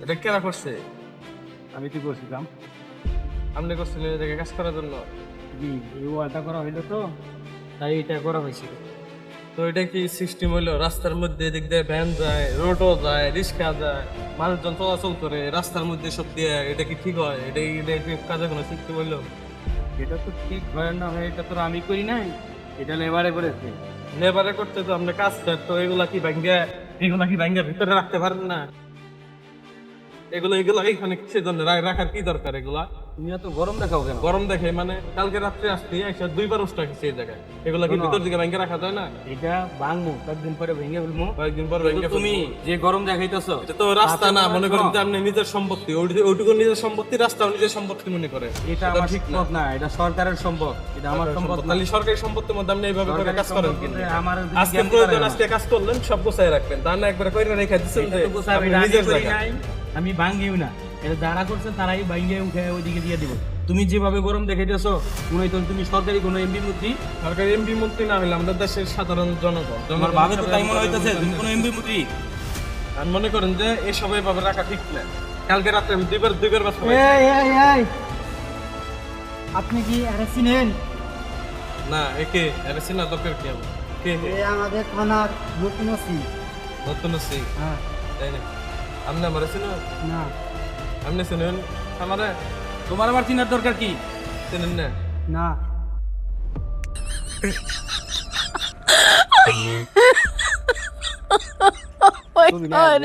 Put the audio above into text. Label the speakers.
Speaker 1: এটা কেনা করছে?
Speaker 2: আমি তো করছিলাম।
Speaker 1: আপনি করছিলেন এটাকে কাজ করার জন্য?
Speaker 2: জি, এই ওয়ালটা করা হইলো তো, তাই এটা করা হয়েছিল।
Speaker 1: তো এটা কি সিস্টেম হইলো? রাস্তার মধ্যে এদিক দিয়ে ভ্যান যায়, রোডও যায়, রিক্সা যায়, মানুষজন চলাচল করে রাস্তার মধ্যে সব দিয়ে, এটা কি ঠিক হয়? এটা কি কাজে কোনো সিস্টেম হইলো?
Speaker 2: এটা তো ঠিক হয় না হয়, এটা তো আমি করি নাই, এটা লেবারে করেছে।
Speaker 1: লেবারে করতে তো আপনি কাজ করেন, তো এগুলা কি ভাঙ্গা ভিতরে রাখতে পারেন না? এগুলো এখানে কিসের জন্য রাখার কি দরকার? এগুলা
Speaker 2: তুমি এত গরম দেখাও কেন?
Speaker 1: গরম দেখে মানে কালকে রাত্রে আসতে একসাথে 2 বার উষ্টা খেয়েছে এই জায়গায়। এগুলা কি
Speaker 2: শোনো।
Speaker 1: ভিতর দিকে ভাঙ্গা রাখা যায় না?
Speaker 2: এটা ভাঙবো, কয়েকদিন পরে ভেঙে ফেলবো।
Speaker 1: কয়েকদিন পর
Speaker 2: কিন্তু
Speaker 1: ভাঙ্গা
Speaker 2: তুমি যে গরম দেখাইতেছো,
Speaker 1: এটা তো রাস্তা না, মনে করেন যে আপনি নিজের সম্পত্তি, ওইটুকু নিজের সম্পত্তি, রাস্তাও নিজের সম্পত্তি মনে করে।
Speaker 2: এটা আমার ঠিক না, এটা সরকারের সম্পদ, এটা আমার সম্পদ না।
Speaker 1: তাহলে সরকারি সম্পত্তির মধ্যে আপনি এইভাবে করে কাজ করেন কিন্তু।
Speaker 2: আমার
Speaker 1: আজকে প্রয়োজন, আজকে কাজ করলেন, সব গোছায় রাখবেন, তা না একবারে কইরা রেখে দিচ্ছেন যে আপনি নিজের জায়গা।
Speaker 2: আমি ভাঙ্গিও না, এটা যারা করছে তারাই ভাঙ্গে উঠে ওইদিকে দিয়ে দিব। তুমি যেভাবে গরম দেখাইতেছো, মনে হইতো তুমি সরকারি কোনো এমপি মন্ত্রী।
Speaker 1: সরকারি এমপি মন্ত্রী না হলে আমরা দেশের সাধারণ জনগণ।
Speaker 2: তোমার ভাবে তো তাই মনে হইতেছে তুমি কোনো এমপি মন্ত্রী।
Speaker 1: আর মনে করেন যে এসব এইভাবে রাখা ঠিক না। কালকে রাতে আমি দুইবার বাস
Speaker 3: আপনি কি আরে চিনেন?
Speaker 1: না, একে আরে চিনা দরকার কি হবে? কে
Speaker 3: আমাদের থানার নতুন ওসি।
Speaker 1: নতুন সিং?
Speaker 3: হ্যাঁ।
Speaker 1: তাই না? আপনি আমার চিনেন?
Speaker 3: না
Speaker 1: আপনি চিনেন আমারে?
Speaker 2: তোমার আবার চিনার দরকার কি?
Speaker 1: চিনেন না?
Speaker 3: না
Speaker 4: Oh my god.